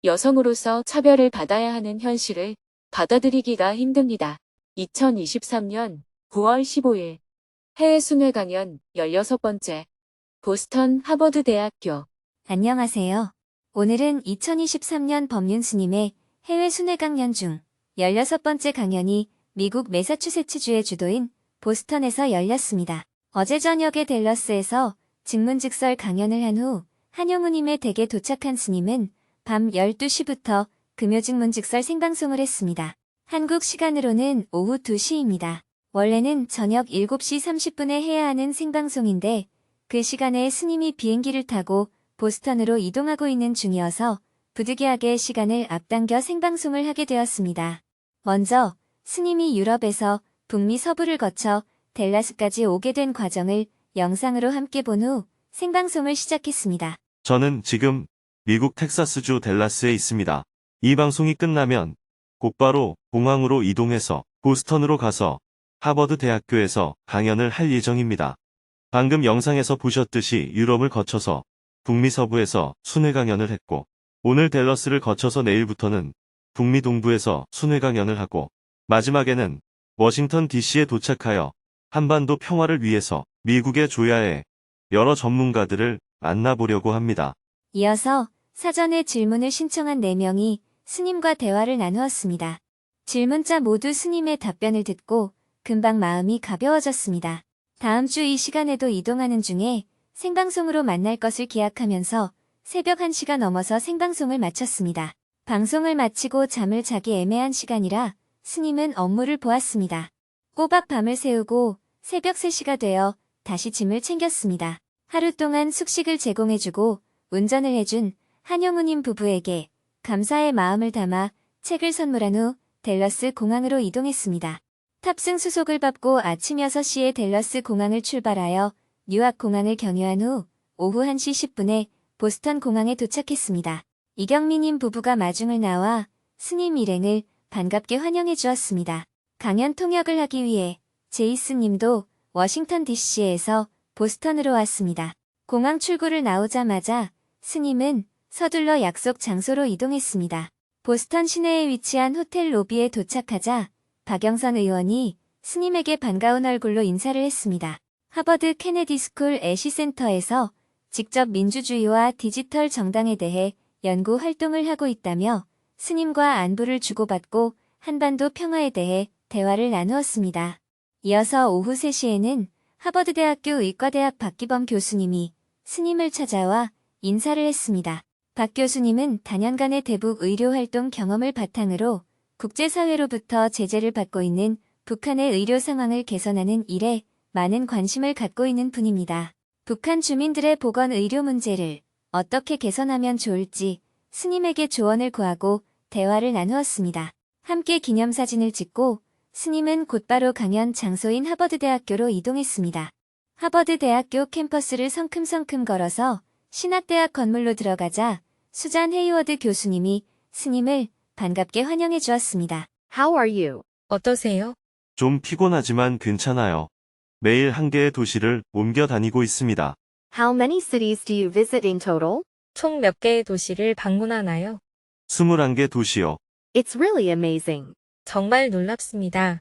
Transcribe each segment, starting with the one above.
여성으로서 차별을 받아야 하는 현실을 받아들이기가 힘듭니다. 2023년 9월 15일 해외 순회 강연 16번째 보스턴 하버드대학교. 안녕하세요. 오늘은 2023년 법륜 스님의 해외 순회 강연 중 16번째 강연이 미국 매사추세츠주의 주도인 보스턴에서 열렸습니다. 어제 저녁에 댈러스에서 직문직설 강연을 한 후 한용우님의 댁에 도착한 스님은 밤 12시부터 금요직문직설 생방송을 했습니다. 한국 시간으로는 오후 2시입니다. 원래는 저녁 7시 30분에 해야 하는 생방송인데 그 시간에 스님이 비행기를 타고 보스턴으로 이동하고 있는 중이어서 부득이하게 시간을 앞당겨 생방송을 하게 되었습니다. 먼저 스님이 유럽에서 북미 서부를 거쳐 댈러스까지 오게 된 과정을 영상으로 함께 본 후 생방송을 시작했습니다. 저는 지금 미국 텍사스주 댈러스에 있습니다. 이 방송이 끝나면 곧바로 공항으로 이동해서 보스턴으로 가서 하버드 대학교에서 강연을 할 예정입니다. 방금 영상에서 보셨듯이 유럽을 거쳐서 북미 서부에서 순회 강연을 했고 오늘 댈러스를 거쳐서 내일부터는 북미 동부에서 순회 강연을 하고 마지막에는 워싱턴 DC에 도착하여 한반도 평화를 위해서 미국의 조야에 여러 전문가들을 만나보려고 합니다. 이어서 사전에 질문을 신청한 4명이 스님과 대화를 나누었습니다. 질문자 모두 스님의 답변을 듣고 금방 마음이 가벼워졌습니다. 다음 주 이 시간에도 이동하는 중에 생방송으로 만날 것을 기약하면서 새벽 1시가 넘어서 생방송을 마쳤습니다. 방송을 마치고 잠을 자기 애매한 시간이라 스님은 업무를 보았습니다. 꼬박 밤을 새우고 새벽 3시가 되어 다시 짐을 챙겼습니다. 하루 동안 숙식을 제공해주고 운전을 해준 한용우님 부부에게 감사의 마음을 담아 책을 선물한 후 댈러스 공항으로 이동했습니다. 탑승 수속을 받고 아침 6시에 댈러스 공항을 출발하여 뉴욕 공항을 경유한 후 오후 1시 10분에 보스턴 공항에 도착했습니다. 이경미님 부부가 마중을 나와 스님 일행을 반갑게 환영해 주었습니다. 강연 통역을 하기 위해 제이스님도 워싱턴 DC에서 보스턴으로 왔습니다. 공항 출구를 나오자마자 스님은 서둘러 약속 장소로 이동했습니다. 보스턴 시내에 위치한 호텔 로비에 도착하자 박영선 의원이 스님에게 반가운 얼굴로 인사를 했습니다. 하버드 케네디 스쿨 애쉬센터에서 직접 민주주의와 디지털 정당에 대해 연구 활동을 하고 있다며 스님과 안부를 주고받고 한반도 평화에 대해 대화를 나누었습니다. 이어서 오후 3시에는 하버드대학교 의과대학 박기범 교수님이 스님을 찾아와 인사를 했습니다. 박 교수님은 다년간의 대북 의료활동 경험을 바탕으로 국제사회로부터 제재를 받고 있는 북한의 의료 상황을 개선하는 일에 많은 관심을 갖고 있는 분입니다. 북한 주민들의 보건 의료 문제를 어떻게 개선하면 좋을지 스님에게 조언을 구하고 대화를 나누었습니다. 함께 기념사진을 찍고 스님은 곧바로 강연 장소인 하버드대학교로 이동했습니다. 하버드대학교 캠퍼스를 성큼성큼 걸어서 신학대학 건물로 들어가자 수잔 헤이워드 교수님이 스님을 반갑게 환영해 주었습니다. How are you? 어떠세요? 좀 피곤하지만 괜찮아요. 매일 한 개의 도시를 옮겨 다니고 있습니다. How many cities do you visit in total? 총 몇 개의 도시를 방문하나요? 21개 도시요. It's really amazing. 정말 놀랍습니다.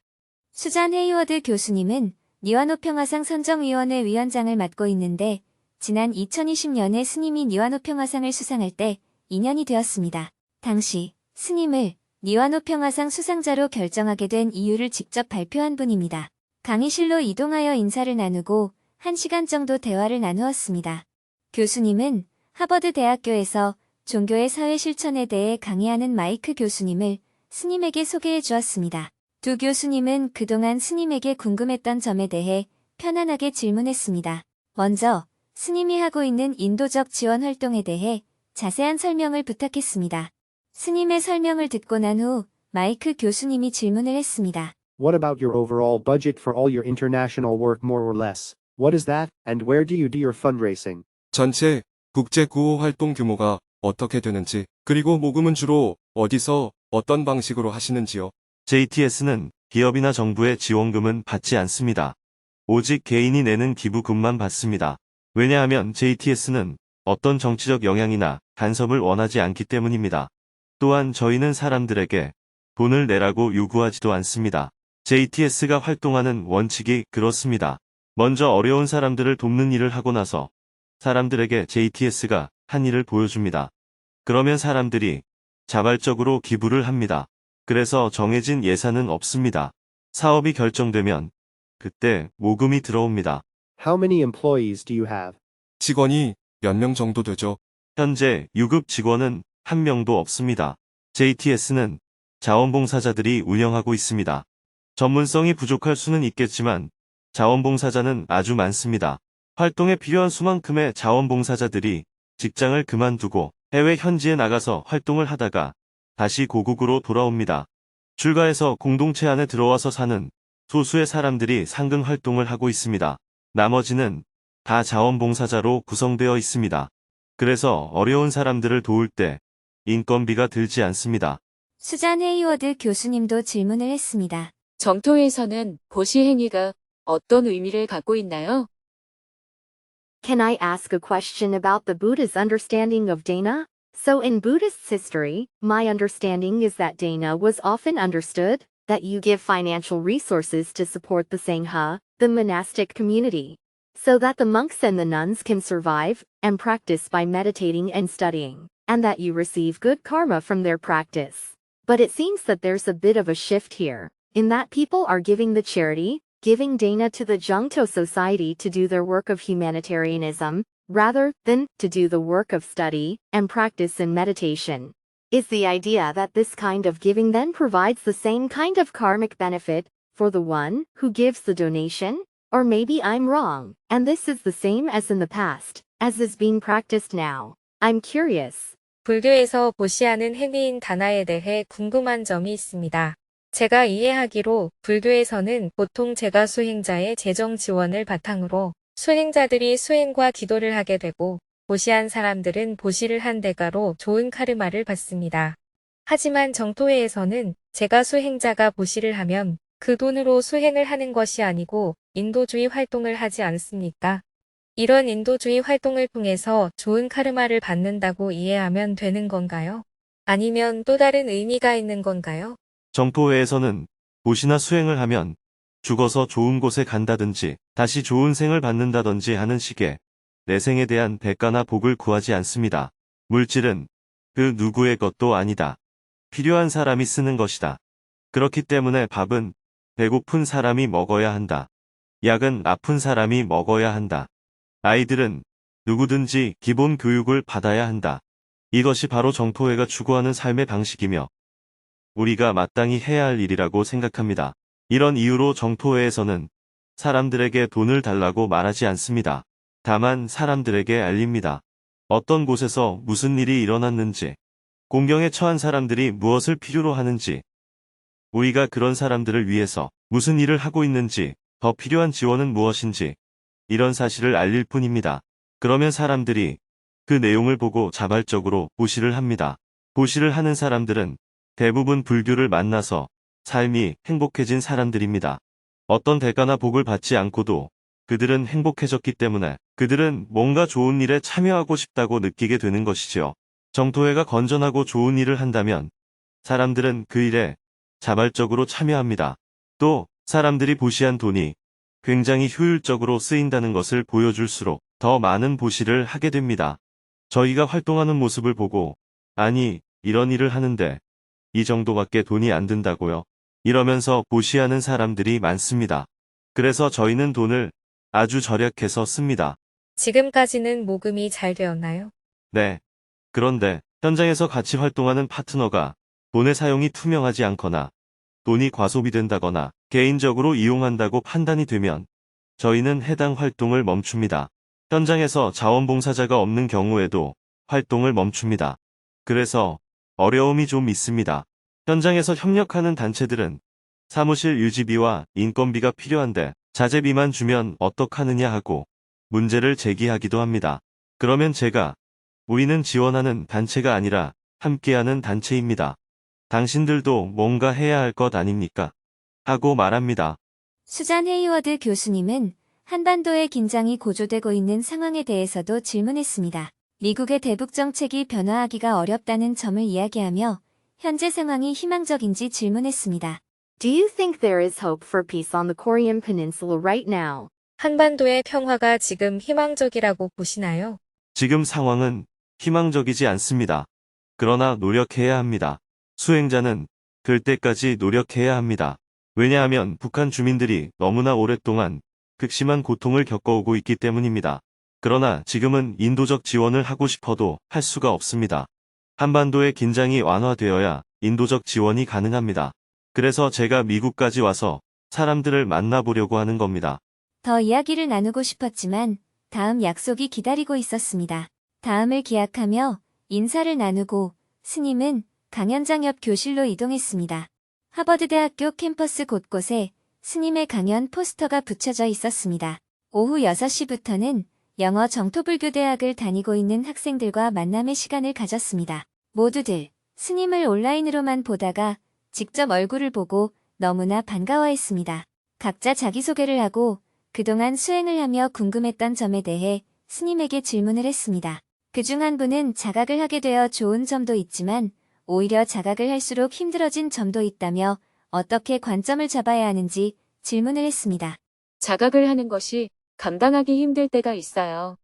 수잔 헤이워드 교수님은 니와노 평화상 선정위원회 위원장을 맡고 있는데 지난 2020년에 스님이 니와노 평화상을 수상할 때 2년이 되었습니다. 당시 스님을 니와노 평화상 수상자로 결정하게 된 이유를 직접 발표한 분입니다. 강의실로 이동하여 인사를 나누고 1시간 정도 대화를 나누었습니다. 교수님은 하버드 대학교에서 종교의 사회 실천에 대해 강의하는 마이크 교수님을 스님에게 소개해 주었습니다. 두 교수님은 그동안 스님에게 궁금했던 점에 대해 편안하게 질문했습니다. 먼저 스님이 하고 있는 인도적 지원 활동에 대해 자세한 설명을 부탁했습니다. 스님의 설명을 듣고 난 후 마이크 교수님이 질문을 했습니다. What about your overall budget for all your international work more or less? What is that, and where do you do your fundraising? 전체 국제 구호 활동 규모가 어떻게 되는지 그리고 모금은 주로 어디서 어떤 방식으로 하시는지요? JTS는 기업이나 정부의 지원금은 받지 않습니다. 오직 개인이 내는 기부금만 받습니다. 왜냐하면 JTS는 어떤 정치적 영향이나 간섭을 원하지 않기 때문입니다. 또한 저희는 사람들에게 돈을 내라고 요구하지도 않습니다. JTS가 활동하는 원칙이 그렇습니다. 먼저 어려운 사람들을 돕는 일을 하고 나서 사람들에게 JTS가 한 일을 보여줍니다. 그러면 사람들이 자발적으로 기부를 합니다. 그래서 정해진 예산은 없습니다. 사업이 결정되면 그때 모금이 들어옵니다. How many employees do you have? 직원이 몇 명 정도 되죠? 현재 유급 직원은 한 명도 없습니다. JTS는 자원봉사자들이 운영하고 있습니다. 전문성이 부족할 수는 있겠지만 자원봉사자는 아주 많습니다. 활동에 필요한 수만큼의 자원봉사자들이 직장을 그만두고 해외 현지에 나가서 활동을 하다가 다시 고국으로 돌아옵니다. 출가해서 공동체 안에 들어와서 사는 소수의 사람들이 상근 활동을 하고 있습니다. 나머지는 다 자원봉사자로 구성되어 있습니다. 그래서 어려운 사람들을 도울 때 인건비가 들지 않습니다. 수잔 헤이워드 교수님도 질문을 했습니다. 정토에서는 보시 행위가 어떤 의미를 갖고 있나요? Can I ask a question about the Buddha's understanding of dana? So in Buddhist history, my understanding is that dana was often understood that you give financial resources to support the Sangha, the monastic community, so that the monks and the nuns can survive and practice by meditating and studying, and that you receive good karma from their practice. But it seems that there's a bit of a shift here, in that people are giving the charity, giving dana to the Jungto society to do their work of humanitarianism, rather than to do the work of study and practice in meditation. Is the idea that this kind of giving then provides the same kind of karmic benefit for the one who gives the donation? Or maybe I'm wrong, and this is the same as in the past, as is being practiced now. I'm curious. 불교에서 보시하는 행위인 다나에 대해 궁금한 점이 있습니다. 제가 이해하기로 불교에서는 보통 제가 수행자의 재정 지원을 바탕으로 수행자들이 수행과 기도를 하게 되고 보시한 사람들은 보시를 한 대가로 좋은 카르마를 받습니다. 하지만 정토회에서는 제가 수행자가 보시를 하면 그 돈으로 수행을 하는 것이 아니고 인도주의 활동을 하지 않습니까? 이런 인도주의 활동을 통해서 좋은 카르마를 받는다고 이해하면 되는 건가요? 아니면 또 다른 의미가 있는 건가요? 정토회에서는 보시나 수행을 하면 죽어서 좋은 곳에 간다든지 다시 좋은 생을 받는다든지 하는 식의 내생에 대한 대가나 복을 구하지 않습니다. 물질은 그 누구의 것도 아니다. 필요한 사람이 쓰는 것이다. 그렇기 때문에 밥은 배고픈 사람이 먹어야 한다. 약은 아픈 사람이 먹어야 한다. 아이들은 누구든지 기본 교육을 받아야 한다. 이것이 바로 정토회가 추구하는 삶의 방식이며 우리가 마땅히 해야 할 일이라고 생각합니다. 이런 이유로 정토회에서는 사람들에게 돈을 달라고 말하지 않습니다. 다만 사람들에게 알립니다. 어떤 곳에서 무슨 일이 일어났는지, 공경에 처한 사람들이 무엇을 필요로 하는지, 우리가 그런 사람들을 위해서 무슨 일을 하고 있는지, 더 필요한 지원은 무엇인지, 이런 사실을 알릴 뿐입니다. 그러면 사람들이 그 내용을 보고 자발적으로 보시를 합니다. 보시를 하는 사람들은 대부분 불교를 만나서 삶이 행복해진 사람들입니다. 어떤 대가나 복을 받지 않고도 그들은 행복해졌기 때문에 그들은 뭔가 좋은 일에 참여하고 싶다고 느끼게 되는 것이지요. 정토회가 건전하고 좋은 일을 한다면 사람들은 그 일에 자발적으로 참여합니다. 또 사람들이 보시한 돈이 굉장히 효율적으로 쓰인다는 것을 보여줄수록 더 많은 보시를 하게 됩니다. 저희가 활동하는 모습을 보고 아니 이런 일을 하는데 이 정도밖에 돈이 안 든다고요? 이러면서 보시하는 사람들이 많습니다. 그래서 저희는 돈을 아주 절약해서 씁니다. 지금까지는 모금이 잘 되었나요? 네. 그런데 현장에서 같이 활동하는 파트너가 돈의 사용이 투명하지 않거나 돈이 과소비 된다거나 개인적으로 이용한다고 판단이 되면 저희는 해당 활동을 멈춥니다. 현장에서 자원봉사자가 없는 경우에도 활동을 멈춥니다. 그래서 어려움이 좀 있습니다. 현장에서 협력하는 단체들은 사무실 유지비와 인건비가 필요한데 자재비만 주면 어떡하느냐 하고 문제를 제기하기도 합니다. 그러면 제가 우리는 지원하는 단체가 아니라 함께하는 단체입니다. 당신들도 뭔가 해야 할 것 아닙니까? 하고 말합니다. 수잔 헤이워드 교수님은 한반도의 긴장이 고조되고 있는 상황에 대해서도 질문했습니다. 미국의 대북 정책이 변화하기가 어렵다는 점을 이야기하며 현재 상황이 희망적인지 질문했습니다. Do you think there is hope for peace on the Korean Peninsula right now? 한반도의 평화가 지금 희망적이라고 보시나요? 지금 상황은 희망적이지 않습니다. 그러나 노력해야 합니다. 수행자는 될 때까지 노력해야 합니다. 왜냐하면 북한 주민들이 너무나 오랫동안 극심한 고통을 겪어오고 있기 때문입니다. 그러나 지금은 인도적 지원을 하고 싶어도 할 수가 없습니다. 한반도의 긴장이 완화되어야 인도적 지원이 가능합니다. 그래서 제가 미국까지 와서 사람들을 만나보려고 하는 겁니다. 더 이야기를 나누고 싶었지만 다음 약속이 기다리고 있었습니다. 다음을 기약하며 인사를 나누고 스님은 강연장 옆 교실로 이동했습니다. 하버드대학교 캠퍼스 곳곳에 스님의 강연 포스터가 붙여져 있었습니다. 오후 6시부터는 영어 정토불교대학을 다니고 있는 학생들과 만남의 시간을 가졌습니다. 모두들 스님을 온라인으로만 보다가 직접 얼굴을 보고 너무나 반가워했습니다. 각자 자기소개를 하고 그동안 수행을 하며 궁금했던 점에 대해 스님에게 질문을 했습니다. 그중 한 분은 자각을 하게 되어 좋은 점도 있지만 오히려 자각을 할수록 힘들어진 점도 있다며 어떻게 관점을 잡아야 하는지 질문을 했습니다. 자각을 하는 것이 감당하기 힘들 때가 있어요.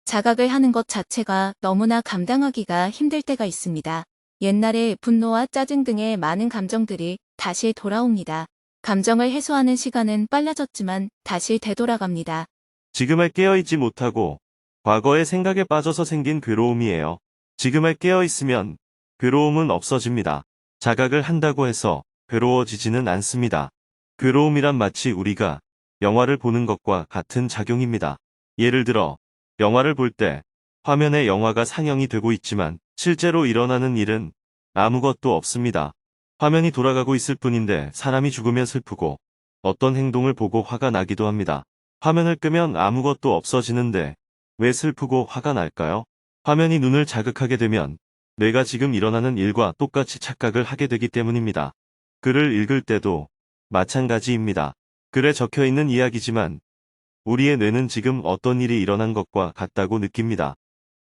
자각을 하는 것 자체가 너무나 감당하기가 힘들 때가 있습니다. 옛날에 분노와 짜증 등의 많은 감정들이 다시 돌아옵니다. 감정을 해소하는 시간은 빨라졌지만 다시 되돌아갑니다. 지금을 깨어있지 못하고 과거의 생각에 빠져서 생긴 괴로움이에요. 지금을 깨어있으면 괴로움은 없어집니다. 자각을 한다고 해서 괴로워지지는 않습니다. 괴로움이란 마치 우리가 영화를 보는 것과 같은 작용입니다. 예를 들어 영화를 볼 때 화면에 영화가 상영이 되고 있지만 실제로 일어나는 일은 아무것도 없습니다. 화면이 돌아가고 있을 뿐인데 사람이 죽으면 슬프고 어떤 행동을 보고 화가 나기도 합니다. 화면을 끄면 아무것도 없어지는데 왜 슬프고 화가 날까요? 화면이 눈을 자극하게 되면 뇌가 지금 일어나는 일과 똑같이 착각을 하게 되기 때문입니다. 글을 읽을 때도 마찬가지입니다. 글에 적혀 있는 이야기지만 우리의 뇌는 지금 어떤 일이 일어난 것과 같다고 느낍니다.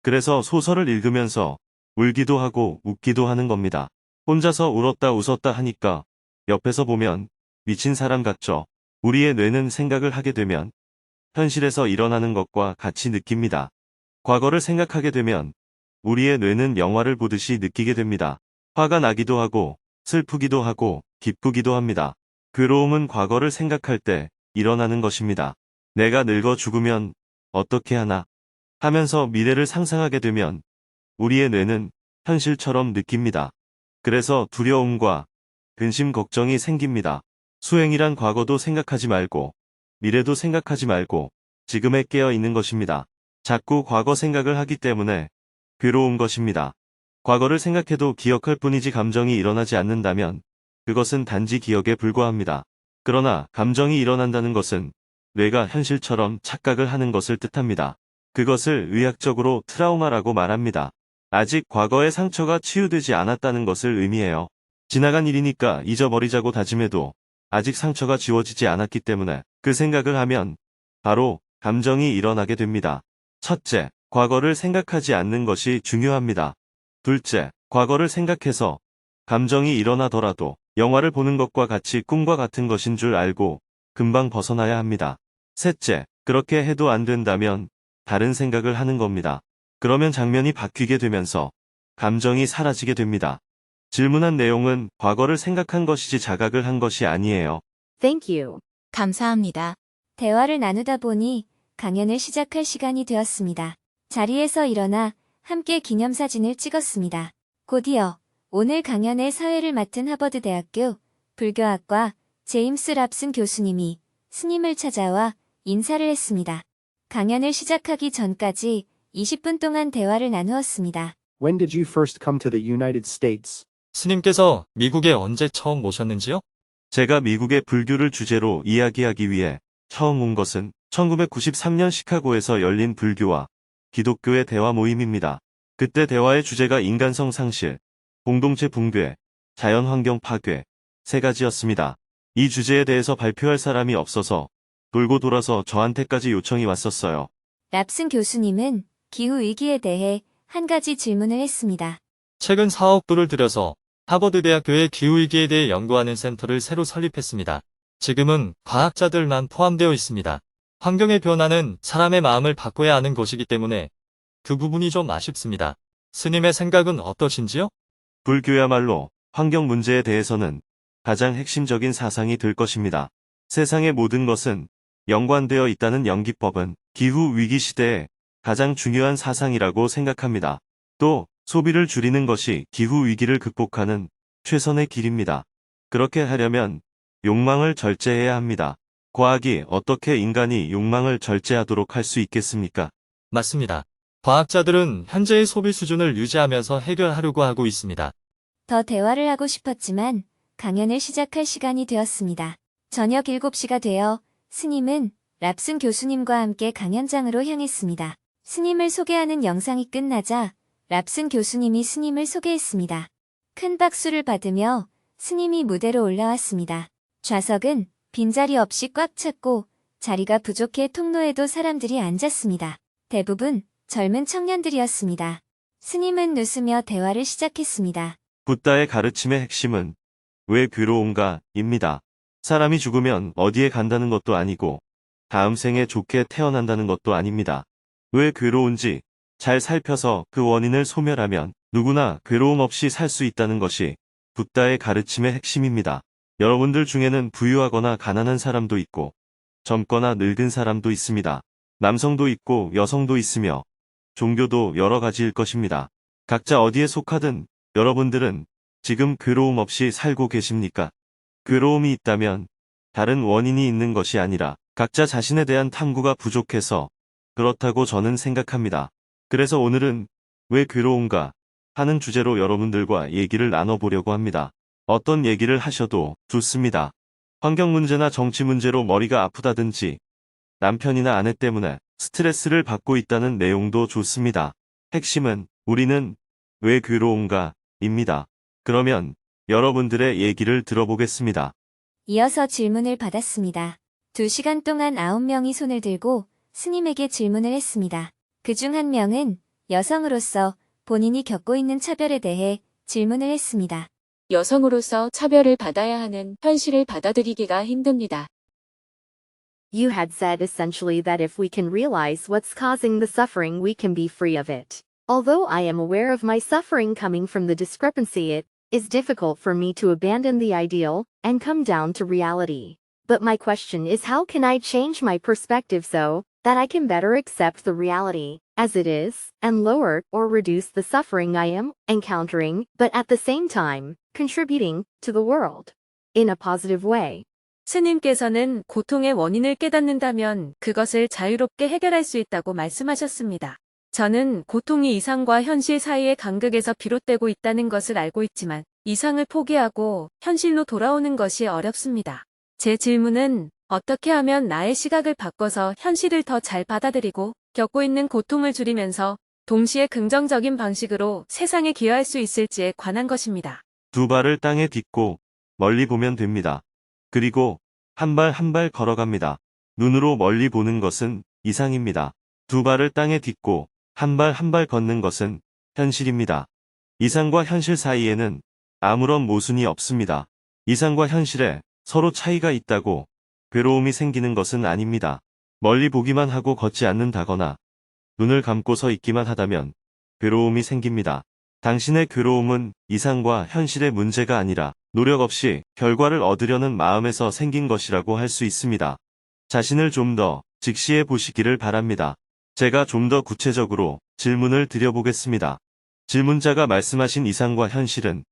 그래서 소설을 읽으면서 울기도 하고 웃기도 하는 겁니다. 혼자서 울었다 웃었다 하니까 옆에서 보면 미친 사람 같죠. 우리의 뇌는 생각을 하게 되면 현실에서 일어나는 것과 같이 느낍니다. 과거를 생각하게 되면 우리의 뇌는 영화를 보듯이 느끼게 됩니다. 화가 나기도 하고 슬프기도 하고 기쁘기도 합니다. 괴로움은 과거를 생각할 때 일어나는 것입니다. 내가 늙어 죽으면 어떻게 하나 하면서 미래를 상상하게 되면 우리의 뇌는 현실처럼 느낍니다. 그래서 두려움과 근심 걱정이 생깁니다. 수행이란 과거도 생각하지 말고 미래도 생각하지 말고 지금에 깨어 있는 것입니다. 자꾸 과거 생각을 하기 때문에 괴로운 것입니다. 과거를 생각해도 기억할 뿐이지 감정이 일어나지 않는다면 그것은 단지 기억에 불과합니다. 그러나 감정이 일어난다는 것은 뇌가 현실처럼 착각을 하는 것을 뜻합니다. 그것을 의학적으로 트라우마라고 말합니다. 아직 과거의 상처가 치유되지 않았다는 것을 의미해요. 지나간 일이니까 잊어버리자고 다짐해도 아직 상처가 지워지지 않았기 때문에 그 생각을 하면 바로 감정이 일어나게 됩니다. 첫째, 과거를 생각하지 않는 것이 중요합니다. 둘째, 과거를 생각해서 감정이 일어나더라도 영화를 보는 것과 같이 꿈과 같은 것인 줄 알고 금방 벗어나야 합니다. 셋째, 그렇게 해도 안 된다면 다른 생각을 하는 겁니다. 그러면 장면이 바뀌게 되면서 감정이 사라지게 됩니다. 질문한 내용은 과거를 생각한 것이지 자각을 한 것이 아니에요. Thank you. 감사합니다. 대화를 나누다 보니 강연을 시작할 시간이 되었습니다. 자리에서 일어나 함께 기념사진을 찍었습니다. 곧이어 오늘 강연의 사회를 맡은 하버드대학교 불교학과 제임스 랍슨 교수님이 스님을 찾아와 인사를 했습니다. 강연을 시작하기 전까지 20분 동안 대화를 나누었습니다. When did you first come to the United States? 스님께서 미국에 언제 처음 오셨는지요? 제가 미국의 불교를 주제로 이야기하기 위해 처음 온 것은 1993년 시카고에서 열린 불교와 기독교의 대화 모임입니다. 그때 대화의 주제가 인간성 상실, 공동체 붕괴, 자연환경 파괴, 세 가지였습니다. 이 주제에 대해서 발표할 사람이 없어서 돌고 돌아서 저한테까지 요청이 왔었어요. 랍슨 교수님은 기후위기에 대해 한 가지 질문을 했습니다. 최근 4억 불을 들여서 하버드 대학교의 기후위기에 대해 연구하는 센터를 새로 설립했습니다. 지금은 과학자들만 포함되어 있습니다. 환경의 변화는 사람의 마음을 바꿔야 하는 것이기 때문에 그 부분이 좀 아쉽습니다. 스님의 생각은 어떠신지요? 불교야말로 환경 문제에 대해서는 가장 핵심적인 사상이 될 것입니다. 세상의 모든 것은 연관되어 있다는 연기법은 기후위기 시대에 가장 중요한 사상이라고 생각합니다. 또 소비를 줄이는 것이 기후위기를 극복하는 최선의 길입니다. 그렇게 하려면 욕망을 절제해야 합니다. 과학이 어떻게 인간이 욕망을 절제하도록 할 수 있겠습니까? 맞습니다. 과학자들은 현재의 소비 수준을 유지하면서 해결하려고 하고 있습니다. 더 대화를 하고 싶었지만 강연을 시작할 시간이 되었습니다. 저녁 7시가 되어 스님은 랍슨 교수님과 함께 강연장으로 향했습니다. 스님을 소개하는 영상이 끝나자 랍슨 교수님이 스님을 소개했습니다. 큰 박수를 받으며 스님이 무대로 올라왔습니다. 좌석은 빈자리 없이 꽉 찼고 자리가 부족해 통로에도 사람들이 앉았습니다. 대부분 젊은 청년들이었습니다. 스님은 웃으며 대화를 시작했습니다. 붓다의 가르침의 핵심은 왜 괴로운가?입니다. 사람이 죽으면 어디에 간다는 것도 아니고 다음 생에 좋게 태어난다는 것도 아닙니다. 왜 괴로운지 잘 살펴서 그 원인을 소멸하면 누구나 괴로움 없이 살 수 있다는 것이 붓다의 가르침의 핵심입니다. 여러분들 중에는 부유하거나 가난한 사람도 있고 젊거나 늙은 사람도 있습니다. 남성도 있고 여성도 있으며 종교도 여러 가지일 것입니다. 각자 어디에 속하든 여러분들은 지금 괴로움 없이 살고 계십니까? 괴로움이 있다면 다른 원인이 있는 것이 아니라 각자 자신에 대한 탐구가 부족해서 그렇다고 저는 생각합니다. 그래서 오늘은 왜 괴로운가 하는 주제로 여러분들과 얘기를 나눠보려고 합니다. 어떤 얘기를 하셔도 좋습니다. 환경 문제나 정치 문제로 머리가 아프다든지 남편이나 아내 때문에 스트레스를 받고 있다는 내용도 좋습니다. 핵심은 우리는 왜 괴로운가?입니다. 그러면 여러분들의 얘기를 들어보겠습니다. 이어서 질문을 받았습니다. 2시간 동안 9명이 손을 들고 스님에게 질문을 했습니다. 그중 한 명은 여성으로서 본인이 겪고 있는 차별에 대해 질문을 했습니다. 여성으로서 차별을 받아야 하는 현실을 받아들이기가 힘듭니다. You had said essentially that if we can realize what's causing the suffering, we can be free of it. Although I am aware of my suffering coming from the discrepancy, it is difficult for me to abandon the ideal and come down to reality. But my question is, how can I change my perspective so that I can better accept the reality as it is and lower or reduce the suffering I am encountering, but at the same time contributing to the world in a positive way? 스님께서는 고통의 원인을 깨닫는다면 그것을 자유롭게 해결할 수 있다고 말씀하셨습니다. 저는 고통이 이상과 현실 사이의 간극에서 비롯되고 있다는 것을 알고 있지만 이상을 포기하고 현실로 돌아오는 것이 어렵습니다. 제 질문은 어떻게 하면 나의 시각을 바꿔서 현실을 더 잘 받아들이고 겪고 있는 고통을 줄이면서 동시에 긍정적인 방식으로 세상에 기여할 수 있을지에 관한 것입니다. 두 발을 땅에 딛고 멀리 보면 됩니다. 그리고 한 발 한 발 걸어갑니다. 눈으로 멀리 보는 것은 이상입니다. 두 발을 땅에 딛고 한 발 한 발 걷는 것은 현실입니다. 이상과 현실 사이에는 아무런 모순이 없습니다. 이상과 현실에 서로 차이가 있다고 괴로움이 생기는 것은 아닙니다. 멀리 보기만 하고 걷지 않는다거나 눈을 감고 서 있기만 하다면 괴로움이 생깁니다. 당신의 괴로움은 이상과 현실의 문제가 아니라 노력 없이 결과를 얻으려는 마음에서 생긴 것이라고 할 수 있습니다. 자신을 좀 더 직시해 보시기를 바랍니다. 제가 좀 더 구체적으로 질문을 드려보겠습니다. 질문자가 말씀하신 이상과 현실은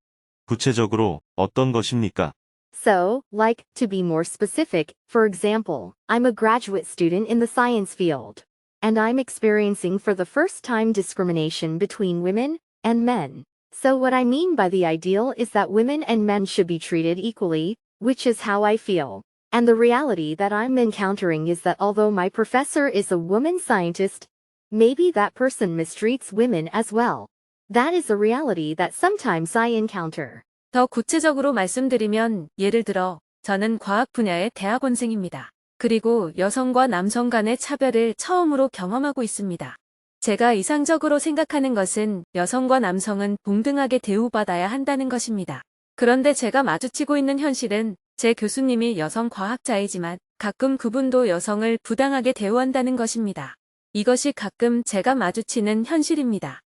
구체적으로 어떤 것입니까? So, like, to be more specific, for example, I'm a graduate student in the science field. And I'm experiencing for the first time discrimination between women and men. So what I mean by the ideal is that women and men should be treated equally, which is how I feel. And the reality that I'm encountering is that although my professor is a woman scientist, maybe that person mistreats women as well. That is a reality that sometimes I encounter. 더 구체적으로 말씀드리면 예를 들어 저는 과학 분야의 대학원생입니다. 그리고 여성과 남성 간의 차별을 처음으로 경험하고 있습니다. 제가 이상적으로 생각하는 것은 여성과 남성은 동등하게 대우받아야 한다는 것입니다. 그런데 제가 마주치고 있는 현실은 제 교수님이 여성 과학자이지만 가끔 그분도 여성을 부당하게 대우한다는 것입니다. 이것이 가끔 제가 마주치는 현실입니다.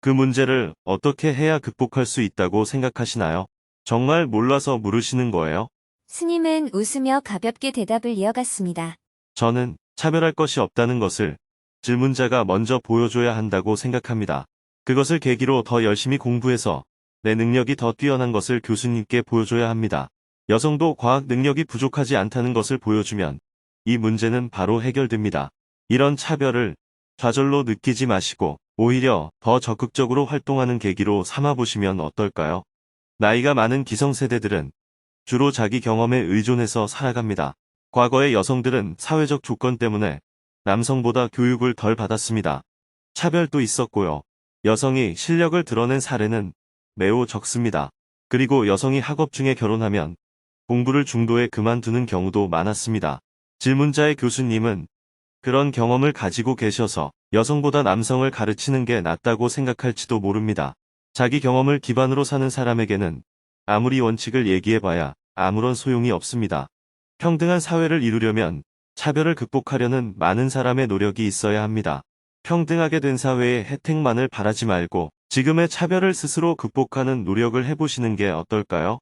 그 문제를 어떻게 해야 극복할 수 있다고 생각하시나요? 정말 몰라서 물으시는 거예요? 스님은 웃으며 가볍게 대답을 이어갔습니다. 저는 차별할 것이 없다는 것을 질문자가 먼저 보여줘야 한다고 생각합니다. 그것을 계기로 더 열심히 공부해서 내 능력이 더 뛰어난 것을 교수님께 보여줘야 합니다. 여성도 과학 능력이 부족하지 않다는 것을 보여주면 이 문제는 바로 해결됩니다. 이런 차별을 좌절로 느끼지 마시고 오히려 더 적극적으로 활동하는 계기로 삼아보시면 어떨까요? 나이가 많은 기성세대들은 주로 자기 경험에 의존해서 살아갑니다. 과거의 여성들은 사회적 조건 때문에 남성보다 교육을 덜 받았습니다. 차별도 있었고요. 여성이 실력을 드러낸 사례는 매우 적습니다. 그리고 여성이 학업 중에 결혼하면 공부를 중도에 그만두는 경우도 많았습니다. 질문자의 교수님은 그런 경험을 가지고 계셔서 여성보다 남성을 가르치는 게 낫다고 생각할지도 모릅니다. 자기 경험을 기반으로 사는 사람에게는 아무리 원칙을 얘기해봐야 아무런 소용이 없습니다. 평등한 사회를 이루려면 차별을 극복하려는 많은 사람의 노력이 있어야 합니다. 평등하게 된 사회의 혜택만을 바라지 말고 지금의 차별을 스스로 극복하는 노력을 해보시는 게 어떨까요?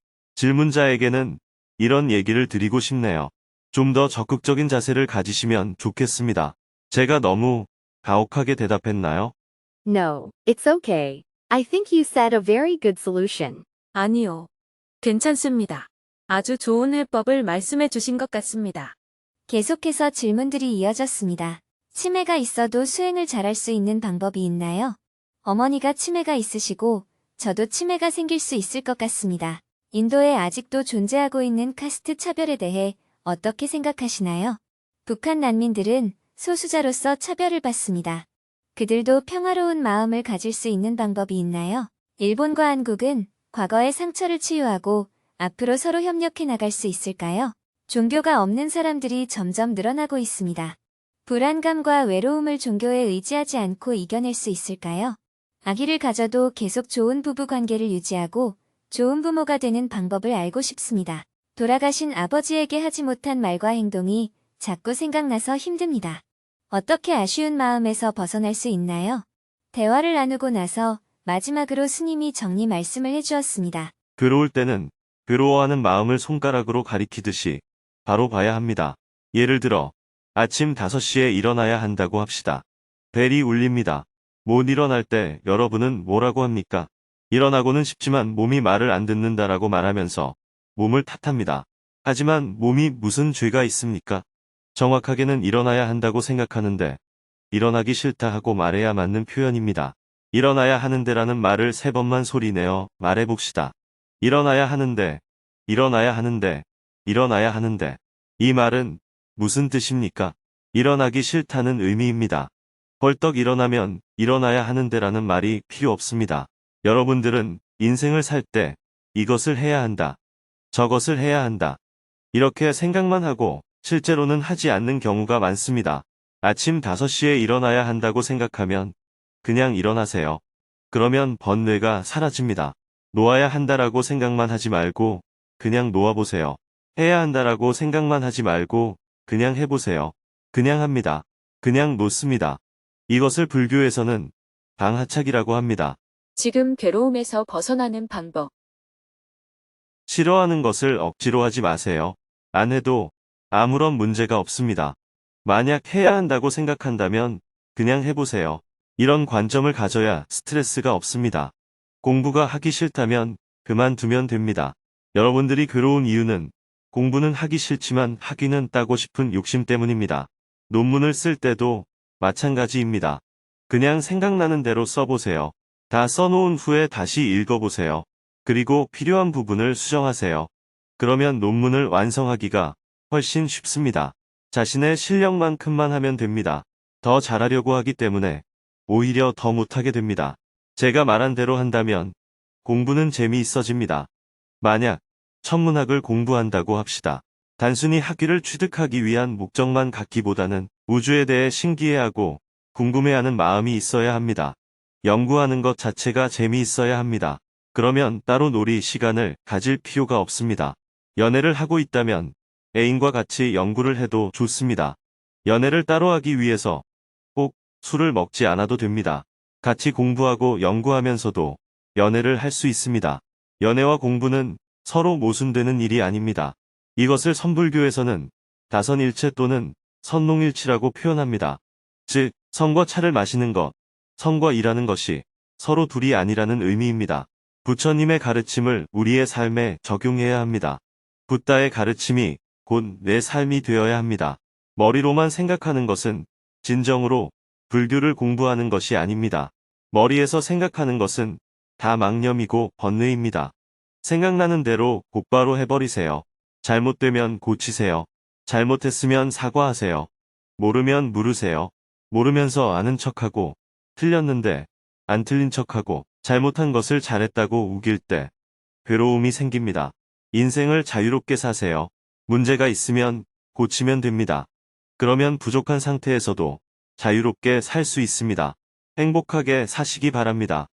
질문자에게는 이런 얘기를 드리고 싶네요. 좀 더 적극적인 자세를 가지시면 좋겠습니다. 제가 너무 가혹하게 대답했나요? No, it's okay. I think you said a very good solution. 아니요. 괜찮습니다. 아주 좋은 해법을 말씀해 주신 것 같습니다. 계속해서 질문들이 이어졌습니다. 치매가 있어도 수행을 잘할 수 있는 방법이 있나요? 어머니가 치매가 있으시고 저도 치매가 생길 수 있을 것 같습니다. 인도에 아직도 존재하고 있는 카스트 차별에 대해 어떻게 생각하시나요? 북한 난민들은 소수자로서 차별을 받습니다. 그들도 평화로운 마음을 가질 수 있는 방법이 있나요? 일본과 한국은 과거의 상처를 치유하고 앞으로 서로 협력해 나갈 수 있을까요? 종교가 없는 사람들이 점점 늘어나고 있습니다. 불안감과 외로움을 종교에 의지하지 않고 이겨낼 수 있을까요? 아기를 가져도 계속 좋은 부부 관계를 유지하고 좋은 부모가 되는 방법을 알고 싶습니다. 돌아가신 아버지에게 하지 못한 말과 행동이 자꾸 생각나서 힘듭니다. 어떻게 아쉬운 마음에서 벗어날 수 있나요? 대화를 나누고 나서 마지막으로 스님이 정리 말씀을 해주었습니다. 괴로울 때는 괴로워하는 마음을 손가락으로 가리키듯이 바로 봐야 합니다. 예를 들어 아침 5시에 일어나야 한다고 합시다. 벨이 울립니다. 못 일어날 때 여러분은 뭐라고 합니까? 일어나고는 싶지만 몸이 말을 안 듣는다라고 말하면서 몸을 탓합니다. 하지만 몸이 무슨 죄가 있습니까? 정확하게는 일어나야 한다고 생각하는데 일어나기 싫다 하고 말해야 맞는 표현입니다. 일어나야 하는데라는 말을 3번만 소리내어 말해봅시다. 일어나야 하는데, 일어나야 하는데, 일어나야 하는데. 이 말은 무슨 뜻입니까? 일어나기 싫다는 의미입니다. 벌떡 일어나면 일어나야 하는데라는 말이 필요 없습니다. 여러분들은 인생을 살 때 이것을 해야 한다. 저것을 해야 한다. 이렇게 생각만 하고 실제로는 하지 않는 경우가 많습니다. 아침 5시에 일어나야 한다고 생각하면 그냥 일어나세요. 그러면 번뇌가 사라집니다. 놓아야 한다라고 생각만 하지 말고 그냥 놓아보세요. 해야 한다라고 생각만 하지 말고 그냥 해보세요. 그냥 합니다. 그냥 놓습니다. 이것을 불교에서는 방하착이라고 합니다. 지금 괴로움에서 벗어나는 방법. 싫어하는 것을 억지로 하지 마세요. 안 해도 아무런 문제가 없습니다. 만약 해야 한다고 생각한다면 그냥 해보세요. 이런 관점을 가져야 스트레스가 없습니다. 공부가 하기 싫다면 그만두면 됩니다. 여러분들이 괴로운 이유는 공부는 하기 싫지만 학위는 따고 싶은 욕심 때문입니다. 논문을 쓸 때도 마찬가지입니다. 그냥 생각나는 대로 써보세요. 다 써놓은 후에 다시 읽어보세요. 그리고 필요한 부분을 수정하세요. 그러면 논문을 완성하기가 훨씬 쉽습니다. 자신의 실력만큼만 하면 됩니다. 더 잘하려고 하기 때문에 오히려 더 못하게 됩니다. 제가 말한 대로 한다면 공부는 재미있어집니다. 만약 천문학을 공부한다고 합시다. 단순히 학위를 취득하기 위한 목적만 갖기보다는 우주에 대해 신기해하고 궁금해하는 마음이 있어야 합니다. 연구하는 것 자체가 재미있어야 합니다. 그러면 따로 놀이 시간을 가질 필요가 없습니다. 연애를 하고 있다면 애인과 같이 연구를 해도 좋습니다. 연애를 따로 하기 위해서 꼭 술을 먹지 않아도 됩니다. 같이 공부하고 연구하면서도 연애를 할 수 있습니다. 연애와 공부는 서로 모순되는 일이 아닙니다. 이것을 선불교에서는 다선일체 또는 선농일치라고 표현합니다. 즉, 선과 차를 마시는 것, 선과 일하는 것이 서로 둘이 아니라는 의미입니다. 부처님의 가르침을 우리의 삶에 적용해야 합니다. 붓다의 가르침이 곧 내 삶이 되어야 합니다. 머리로만 생각하는 것은 진정으로 불교를 공부하는 것이 아닙니다. 머리에서 생각하는 것은 다 망념이고 번뇌입니다. 생각나는 대로 곧바로 해버리세요. 잘못되면 고치세요. 잘못했으면 사과하세요. 모르면 물으세요. 모르면서 아는 척하고, 틀렸는데 안 틀린 척하고, 잘못한 것을 잘했다고 우길 때 괴로움이 생깁니다. 인생을 자유롭게 사세요. 문제가 있으면 고치면 됩니다. 그러면 부족한 상태에서도 자유롭게 살 수 있습니다. 행복하게 사시기 바랍니다.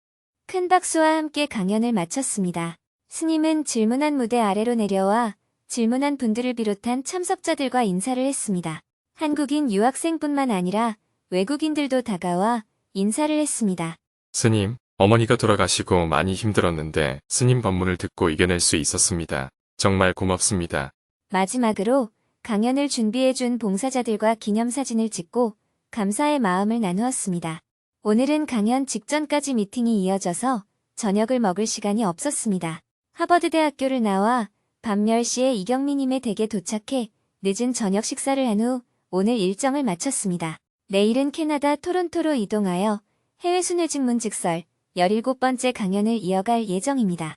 큰 박수와 함께 강연을 마쳤습니다. 스님은 질문한 무대 아래로 내려와 질문한 분들을 비롯한 참석자들과 인사를 했습니다. 한국인 유학생뿐만 아니라 외국인들도 다가와 인사를 했습니다. 스님, 어머니가 돌아가시고 많이 힘들었는데 스님 법문을 듣고 이겨낼 수 있었습니다. 정말 고맙습니다. 마지막으로 강연을 준비해준 봉사자들과 기념사진을 찍고 감사의 마음을 나누었습니다. 오늘은 강연 직전까지 미팅이 이어져서 저녁을 먹을 시간이 없었습니다. 하버드대학교를 나와 밤 10시에 이경미님의 댁에 도착해 늦은 저녁 식사를 한 후 오늘 일정을 마쳤습니다. 내일은 캐나다 토론토로 이동하여 해외 순회직문 직설 17번째 강연을 이어갈 예정입니다.